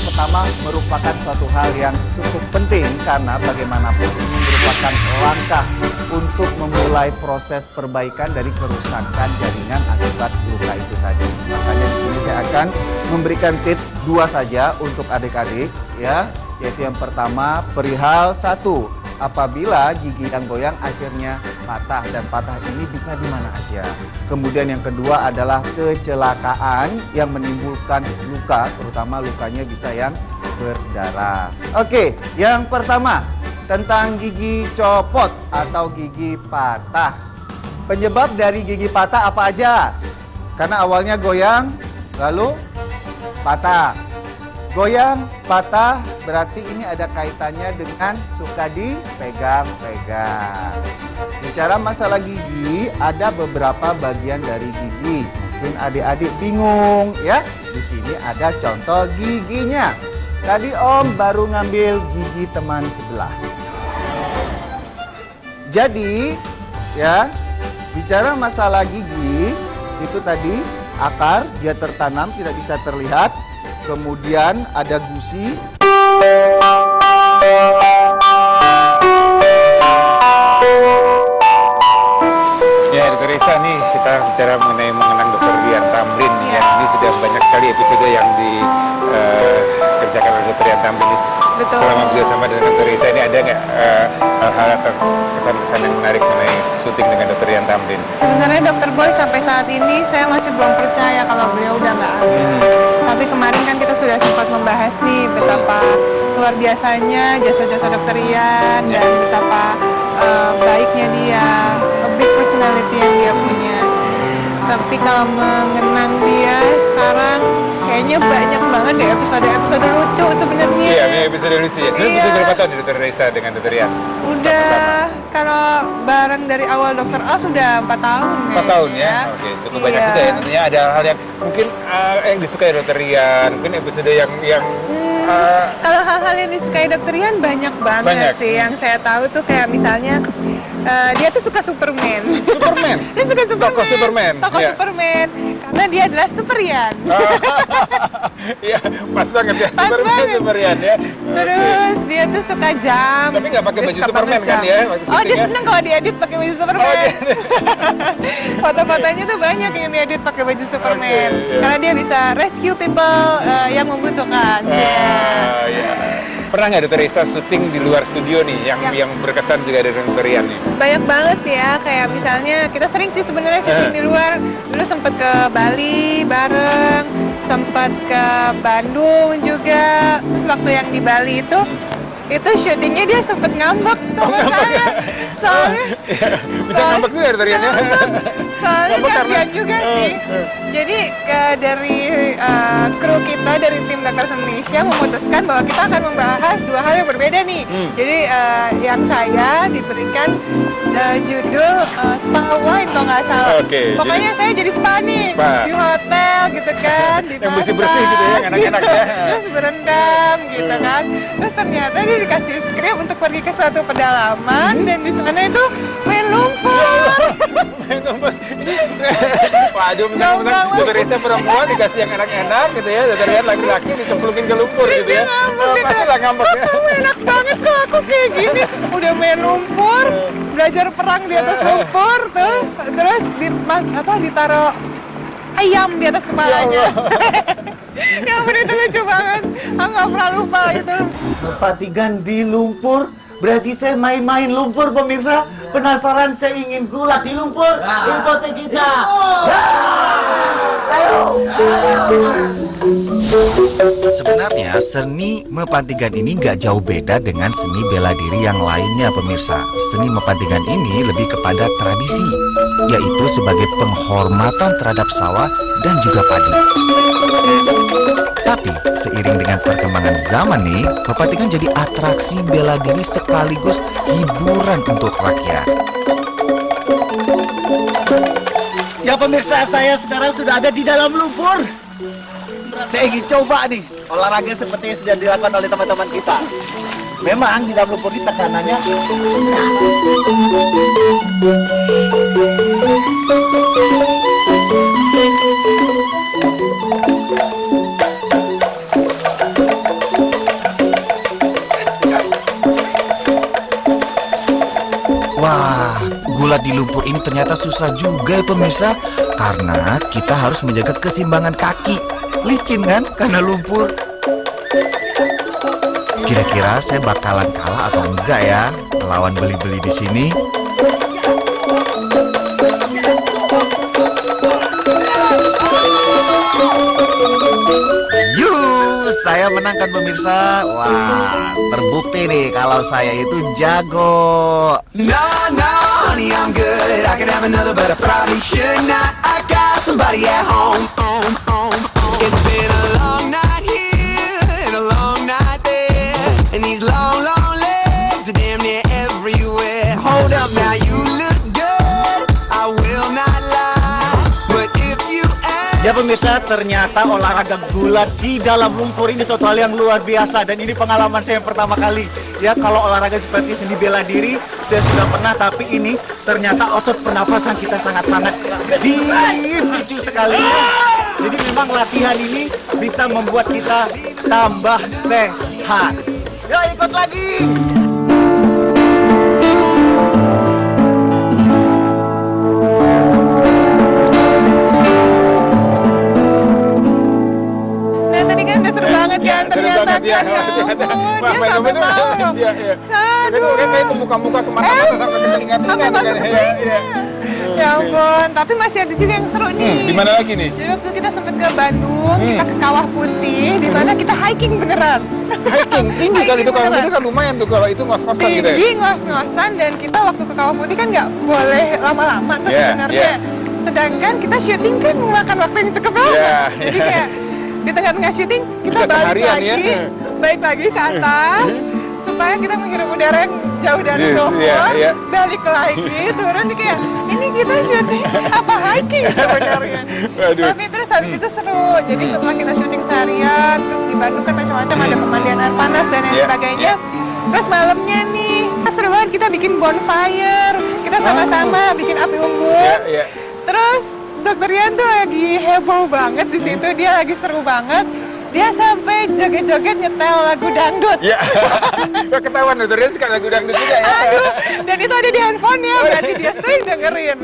yang pertama merupakan suatu hal yang cukup penting karena bagaimanapun ini merupakan langkah untuk memulai proses perbaikan dari kerusakan jaringan akibat luka itu tadi. Makanya di sini saya akan memberikan tips 2 saja untuk adik-adik ya, yaitu yang pertama perihal 1. Apabila gigi yang goyang akhirnya patah, dan patah ini bisa di mana aja. Kemudian yang kedua adalah kecelakaan yang menimbulkan luka, terutama lukanya bisa yang berdarah. Oke, yang pertama tentang gigi copot atau gigi patah. Penyebab dari gigi patah apa aja? Karena awalnya goyang, lalu patah. Goyang, patah, berarti ini ada kaitannya dengan suka dipegang-pegang. Bicara masalah gigi, ada beberapa bagian dari gigi. Mungkin adik-adik bingung ya. Di sini ada contoh giginya. Tadi Om baru ngambil gigi teman sebelah. Jadi, ya, bicara masalah gigi, itu tadi akar dia tertanam tidak bisa terlihat. Kemudian ada gusi. Ya, Dr. Risa nih kita bicara mengenang Dr. Rian Tamrin ya. Ini sudah banyak sekali episode yang dikerjakan oleh Dr. Rian Tamrin ini. Selama beliau sama dengan Dr. Risa ini ada nggak hal-hal atau kesan-kesan yang menarik mengenai syuting dengan Dr. Rian Tamrin? Sebenarnya Dr. Boy sampai saat ini saya masih belum percaya kalau beliau udah nggak ada. Tapi kemarin kan kita sudah sempat membahas nih betapa luar biasanya jasa-jasa Dr. Rian dan betapa baiknya dia, big personality yang dia punya. Tapi kalau mengenang dia sekarang kayaknya banyak banget deh episode lucu sebenarnya. Iya, ini episode lucu ya. Sudah Iya. berapa tahun Dr. Risa dengan Dr. Rian? Udah, kalau bareng dari awal Dr. A sudah 4 tahun. 4 tahun ya? Oke, cukup banyak juga ya. Tentunya ada hal yang mungkin yang disukai Dr. Rian, mungkin episode yang kalau hal-hal yang disukai Dr. Rian banyak banget sih. Yang saya tahu tuh kayak misalnya dia tuh suka Superman. Superman? Dia suka Superman. Tokoh Superman? Tokoh Iya. Superman. Karena dia adalah Super Rian. Iya, pas banget ya. Pas banget. Super Rian ya. Terus dia tuh suka jam. Tapi nggak pakai Dia baju suka Superman banget kan jam. ya, waktu Oh, dia syuting ya? seneng kalau diedit pakai baju Superman. Foto-fotonya tuh banyak yang diedit pakai baju Superman. iya. Karena dia bisa rescue people yang membutuhkan. Iya. Pernah nggak Dr. Risa syuting di luar studio nih yang berkesan juga dari Dr. Rian nih? Banyak banget ya, kayak misalnya kita sering sih sebenarnya syuting di luar. Dulu sempat ke Bali bareng, sempat ke Bandung juga. Terus waktu yang di Bali itu syutingnya dia sempat ngambek sama saya. Soalnya Bisa ngambek juga Dr. Rian ya? soalnya Ngambek kasihan karena- juga sih. Jadi dari kru kita dari tim Dokter Indonesia memutuskan bahwa kita akan membahas 2 hal yang berbeda nih. Jadi yang saya diberikan judul Spa Wine kalau nggak salah. Oke, Pokoknya saya jadi spa nih Spa. di hotel gitu kan, di Yang bersih-bersih gitu ya, yang enak-enak ya. Terus berendam gitu kan. Terus ternyata dia dikasih skrip untuk pergi ke suatu pedalaman dan di sana itu main lumpur. Waduh, mentang-mentang Dr. Risa perempuan dikasih yang enak-enak gitu ya, Dr. Rian laki-laki dicemplungin ke lumpur gitu ya. Pasti lah ngambek ya. Kamu enak banget kok aku kayak gini. Udah main lumpur, belajar perang di atas lumpur tuh. Terus ditaruh ayam di atas kepalanya. Ya ampun, itu lucu banget. Aku nggak pernah lupa itu. Perhatikan di lumpur. Berarti saya main-main lumpur, pemirsa. Penasaran, saya ingin gulat di lumpur. Ikuti kita. Sebenarnya seni mepantikan ini nggak jauh beda dengan seni bela diri yang lainnya, pemirsa. Seni mepantikan ini lebih kepada tradisi, yaitu sebagai penghormatan terhadap sawah dan juga padi. Tapi seiring dengan perkembangan zaman nih, mepantikan jadi atraksi bela diri sekaligus hiburan untuk rakyat. Ya pemirsa, saya sekarang sudah ada di dalam lumpur. Saya ingin coba nih olahraga seperti yang sudah dilakukan oleh teman-teman kita. Memang di dalam lumpur ini tekanannya gulat di lumpur ini ternyata susah juga ya pemirsa, karena kita harus menjaga keseimbangan kaki. Licin kan karena lumpur. Kira-kira saya bakalan kalah atau enggak ya melawan beli-beli di sini? Saya menangkan pemirsa. Wah, terbukti nih kalau saya itu jago. No, no, honey, I'm good. I could have another, but I probably should not. I got somebody at home. It's been a long night here and a long night there, and these long, long legs are damn near everywhere. Hold up, now you look good. I will not lie, but if you ask. Ya pemirsa, ternyata olahraga gulat di dalam lumpur ini suatu hal yang luar biasa. Dan ini pengalaman saya yang pertama kali. Ya, kalau olahraga seperti seni bela diri, saya sudah pernah. Tapi ini ternyata otot pernapasan kita sangat-sangat dipicu sekali. Jadi memang latihan ini bisa membuat kita tambah sehat. Yuk ikut lagi! Kan ternyata kan ya ampun, dia sampai malam. Itu kayak muka-muka kemana-mana sampai ke telinga-telinga. Ya ampun, tapi masih ada juga yang seru nih. Di mana lagi nih? Jadi waktu kita sempat ke Bandung, kita ke Kawah Putih, di mana kita hiking beneran. Hiking, ini kan itu kalau itu kan lumayan tuh kalau itu ngos-ngosan gitu ya. Tinggi, ngos-ngosan, dan kita waktu ke Kawah Putih kan nggak boleh lama-lama tuh sebenarnya. Sedangkan kita syuting kan memakan waktu yang cukup lama. Jadi kayak di tengah-tengah syuting kita balik lagi ke atas supaya kita menghirup udara yang jauh dari telepon, balik lagi turun nih kayak ini kita syuting apa hiking sebenarnya. Tapi terus habis itu seru. Jadi setelah kita syuting seharian, terus di Bandung kan macam-macam ada pemandian air panas dan lain sebagainya. Terus malamnya nih seru banget, kita bikin bonfire, kita sama-sama bikin api unggun. Terus Dokter Rian tuh lagi heboh banget di situ, dia lagi seru banget. Dia sampai joget-joget nyetel lagu dangdut. Iya. Ketahuan Dokter Rian suka lagu dangdut juga ya. Aduh, dan itu ada di handphonenya, berarti dia sering dengerin.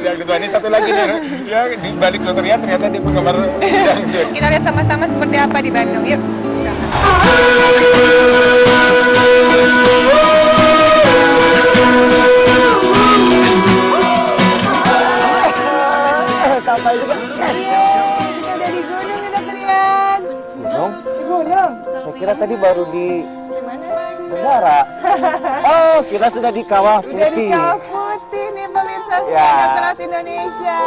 Dangdut ini satu lagi nih. Ya, di balik Dokter Rian ternyata dia penggemar dangdut. Kita lihat sama-sama seperti apa di Bandung. Yuk. Sampai juga. Kita udah di gunung ya Dokter Rian. Gunung? Di gunung. Saya kira tadi baru di Gimana? Bendara. Oh, kita sudah di Kawah Udah di Putih. Kawah Putih nih pemirsa Ya. Dokter Indonesia.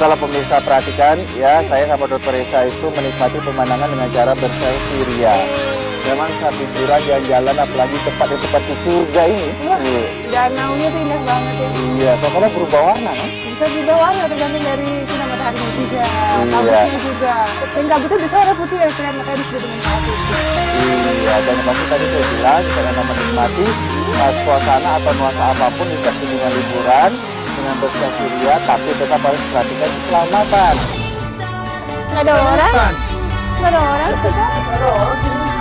Kalau pemirsa perhatikan ya, saya sama Dokter Reza itu menikmati pemandangan dengan cara berselfie ria. Memang saat liburan jalan-jalan, apalagi tempat yang seperti surga ini. Danaunya tuh indah banget ya. Iya, pokoknya berubah warna kan? Bisa berubah warna tergantung dari sinar mataharinya juga. Iya. Kabutnya juga. Dan kabutnya bisa warna putih ya, selain makanya disebut dengan kawah putih. Iya, dan pasti tadi saya bilang, kita akan menikmati suasana atau nuansa apapun di setiap kunjungan liburan dengan berselfie ria, tapi tetap harus perhatikan keselamatan. Nggak ada orang? Nggak ada orang juga?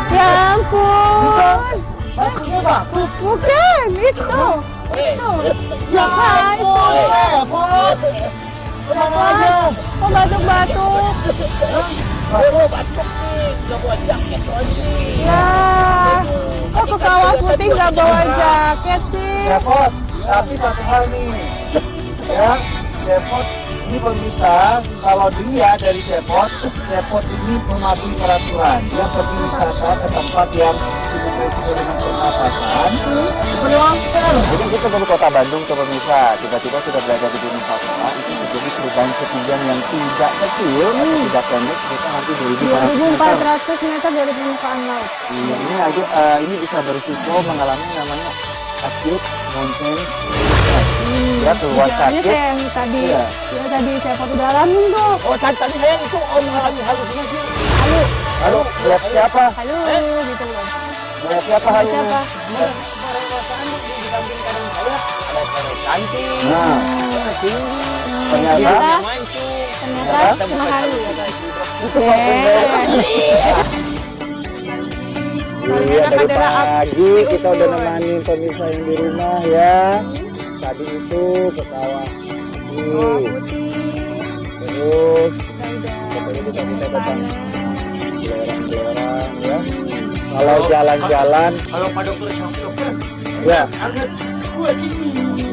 Ya ampun. Batunya batuk. Bukan, itu. Itu. Siapa itu? Tenang aja. Kok batuk-batuk? Batuk nih, nggak bawa jaket coy. Ya, kok ke Kawah Putih nggak bawa jaket sih? Cepot, tapi satu hal nih, ya, Cepot ini pemirsa, kalau dia dari Cepot ini mematuhi peraturan. Dia pergi wisata ke tempat yang cukup risiko dengan pernafasan. Masker. Jadi kita dari kota Bandung ke pemirsa, tiba-tiba sudah berada di Gunung Fatma, itu terjadi perubahan ketinggian yang tidak kecil, atau tidak pendek, kita nanti 2.400 meter dari permukaan laut. Ini bisa berisiko mengalami namanya acute mountain sickness. Ya, keluar Gejalanya sakit. kayak yang tadi, Iya. yang tadi saya foto dalamin tuh. Oh, tadi saya itu mengalami halusinasi. Halo, Halo, lihat siapa? halo, gitu loh. Lihat siapa halo? Siapa? Cantik, Nah, tinggi, ternyata Ternyata cuma halu. iya Ternyata dari adalah pagi kita udah nemanin pemirsa yang di rumah ya. Tadi itu ke sawah. Terus katanya kita minta datang belerang-belerang ya. Kalau jalan-jalan kalau Pak Dokter sama dokter, ya harga gue tinggi.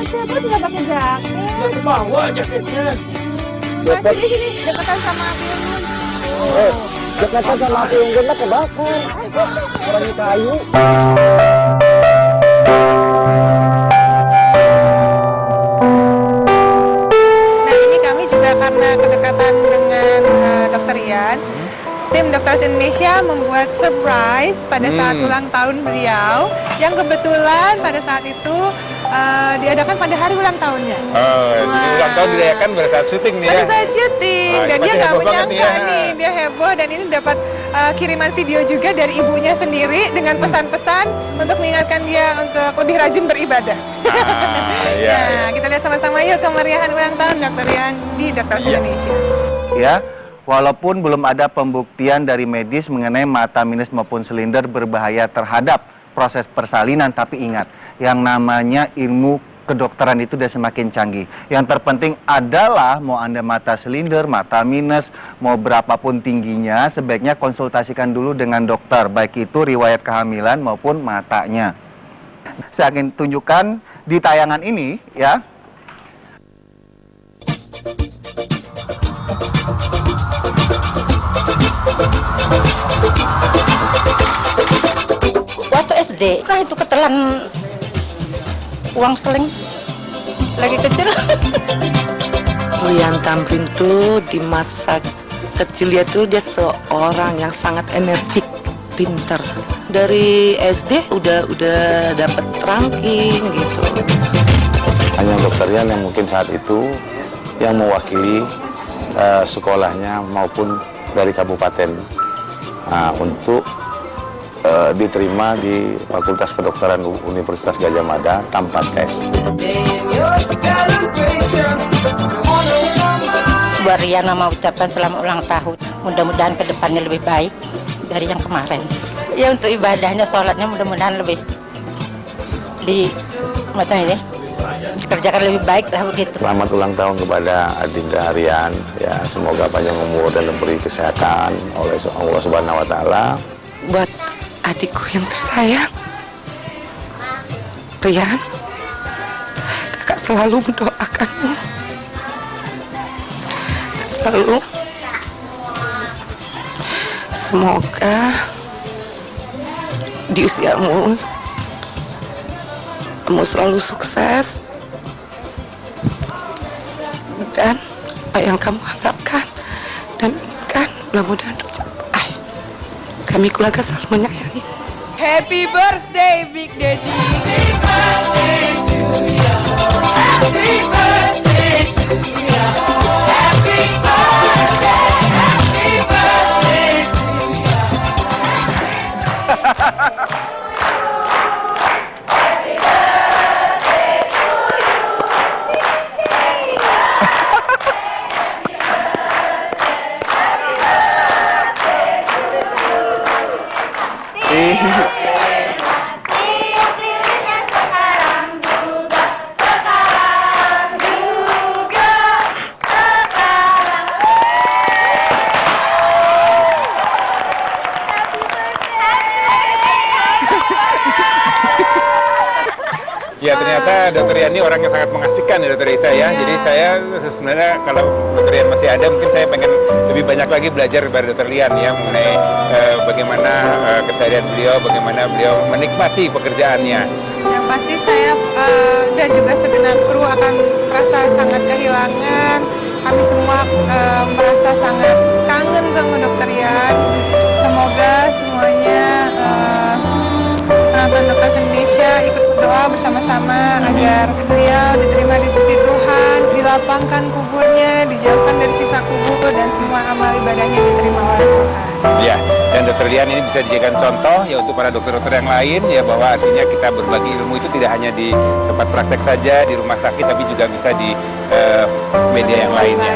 Siapa tidak pakai jaket? Dia ke bawah jaketnya. Masih di sini deketan sama api unggun. dekatan sama api unggun lah kebakar. Orang kayu. Nah ini kami juga karena kedekatan dengan Dokter Rian, tim Dokter Indonesia membuat surprise pada saat ulang tahun beliau, yang kebetulan pada saat itu diadakan pada hari ulang tahunnya. Oh, jadi ulang tahun dirayakan pada saat syuting nih ya. Pada saat syuting, Wah, dan ini dia pasti nggak heboh banget menyangka nih ya. nih, dia heboh dan ini dapat kiriman video juga dari ibunya sendiri dengan pesan-pesan untuk mengingatkan dia untuk lebih rajin beribadah. Iya. Nah, kita lihat sama-sama yuk kemeriahan ulang tahun Dokter Rian di Dokter Indonesia. Ya, walaupun belum ada pembuktian dari medis mengenai mata minus maupun silinder berbahaya terhadap proses persalinan, tapi ingat, yang namanya ilmu kedokteran itu sudah semakin canggih. Yang terpenting adalah mau Anda mata silinder, mata minus, mau berapapun tingginya, sebaiknya konsultasikan dulu dengan dokter, baik itu riwayat kehamilan maupun matanya. Saya akan tunjukkan di tayangan ini ya. Waktu SD, kan itu ketelan uang seling lagi kecil. Rian Tamrin tuh di masa kecilnya tuh dia seorang yang sangat energik, pinter. Dari SD udah dapat ranking gitu. Hanya Dokter Rian yang mungkin saat itu yang mewakili sekolahnya maupun dari kabupaten untuk diterima di Fakultas Kedokteran Universitas Gadjah Mada tanpa tes. Buat Rian mau ucapkan selamat ulang tahun. Mudah-mudahan kedepannya lebih baik dari yang kemarin. Ya untuk ibadahnya, sholatnya mudah-mudahan lebih kerjakan lebih baik lah begitu. Selamat ulang tahun kepada Adinda Rian. Ya, semoga panjang umur dan diberi kesehatan oleh Allah Subhanahu Wa Taala. Buat adikku yang tersayang, Rian, kakak selalu mendoakanmu. Dan selalu semoga di usiamu kamu selalu sukses dan apa yang kamu harapkan dan inginkan mudah-mudahan tercapai. Kami keluarga selalu menyayangi. Happy birthday Big Daddy. Ya ternyata Dokter Rian ini orang yang sangat mengasihkan ya Dokter Isa ya. Jadi saya sebenarnya kalau Dokter Rian masih ada, mungkin saya pengen lebih banyak lagi belajar dari Dokter Rian ya mengenai bagaimana keseharian beliau, bagaimana beliau menikmati pekerjaannya. Yang pasti saya dan juga segenap kru akan merasa sangat kehilangan. Kami semua merasa sangat kangen sama Dokter Rian. Semoga semuanya Persaudaraan Dokter Indonesia ikut berdoa bersama-sama agar beliau diterima di sisi Tuhan, dilapangkan kuburnya, dijauhkan dari siksa kubur, dan semua amal ibadahnya diterima oleh Tuhan. Ya, dan Dokter Lian ini bisa dijadikan contoh ya untuk para dokter-dokter yang lain ya, bahwa artinya kita berbagi ilmu itu tidak hanya di tempat praktek saja, di rumah sakit, tapi juga bisa di media yang lainnya.